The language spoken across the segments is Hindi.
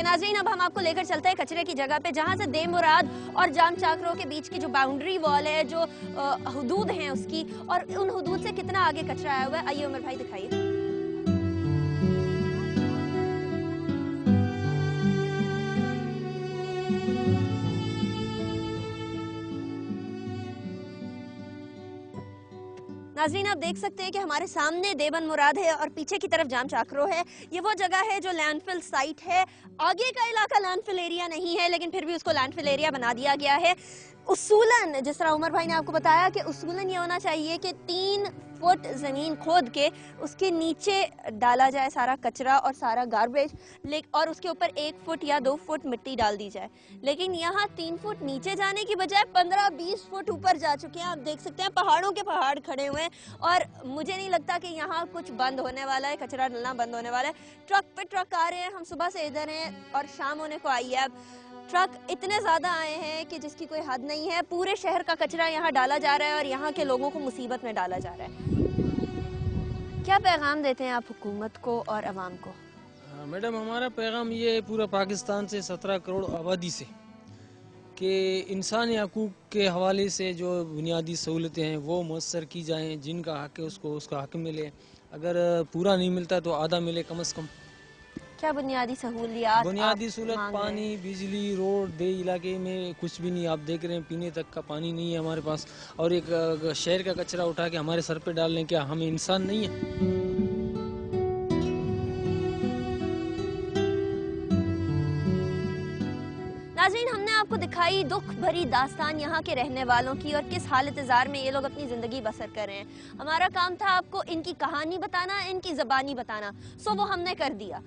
नाज़रीन, अब हम आपको लेकर चलते हैं कचरे की जगह पे, जहां से देमुराद और जाम चाकरों के बीच की जो बाउंड्री वॉल है, जो हुदूद हैं उसकी, और उन हुदूद से कितना आगे कचरा आया हुआ है। आइए उमर भाई दिखाइए। नाज़रीन, आप देख सकते हैं कि हमारे सामने देवन मुराद है और पीछे की तरफ जाम चाकरो है। ये वो जगह है जो लैंडफिल साइट है। आगे का इलाका लैंडफिल एरिया नहीं है, लेकिन फिर भी उसको लैंडफिल एरिया बना दिया गया है। उसूलन, जिस तरह उमर भाई ने आपको बताया कि उसूलन ये होना चाहिए कि 3 फुट ज़मीन खोद के उसके नीचे डाला जाए सारा कचरा और सारा गार्बेज, और उसके ऊपर 1 फुट या 2 फुट मिट्टी डाल दी जाए। लेकिन यहाँ 3 फुट नीचे जाने की बजाय 15-20 फुट ऊपर जा चुके हैं। आप देख सकते हैं पहाड़ों के पहाड़ खड़े हुए हैं, और मुझे नहीं लगता कि यहाँ कुछ बंद होने वाला है, कचरा डलना बंद होने वाला है। ट्रक पे ट्रक आ रहे हैं, हम सुबह से इधर हैं और शाम होने को आई है। अब ट्रक इतने ज़्यादा आए हैं कि जिसकी कोई हद नहीं है। पूरे शहर का कचरा यहाँ डाला जा रहा है और यहाँ के लोगों को मुसीबत में डाला जा रहा है। क्या पैगाम देते हैं आप हुकूमत को और अवाम को? मैडम, हमारा पैगाम ये है पूरा पाकिस्तान से 17 करोड़ आबादी से कि इंसानी हकूक़ के हवाले से जो बुनियादी सहूलतें हैं वो मुयस्सर की जाएँ। जिनका हक़ है उसको उसका हक़ मिले, अगर पूरा नहीं मिलता तो आधा मिले कम से कम। क्या बुनियादी सहूलियात? बुनियादी सहूलत, पानी, बिजली, रोड, दे इलाके में कुछ भी नहीं। आप देख रहे हैं पीने तक का पानी नहीं है हमारे पास, और एक शहर का कचरा उठा के हमारे सर पे डाल लें। क्या हम इंसान नहीं है? नाज़रीन, हमने आपको दिखाई दुख भरी दास्तान यहाँ के रहने वालों की और किस हालत-ए-ज़ार में ये लोग अपनी ज़िंदगी बसर कर रहे हैं। हमारा काम था आपको इनकी कहानी बताना, इनकी ज़बानी बताना, सो वो हमने कर दिया।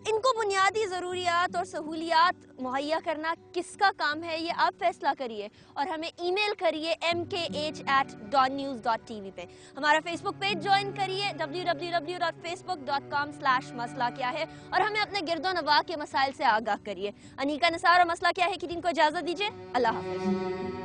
इनको बुनियादी ज़रूरियात और सहूलियात मुहैया करना किसका काम है, ये आप फैसला करिए और हमें ईमेल करिए mkh@dawnnews.tv पे। हमारा फेसबुक पेज ज्वाइन करिए www.facebook.com/मसला क्या है, और हमें अपने गिरदो नवाह के मसाइल से आगाह करिए। अनीका निसार और मसला क्या है की टीम को इजाज़त दीजिए। अल्लाह हाफ़िज़।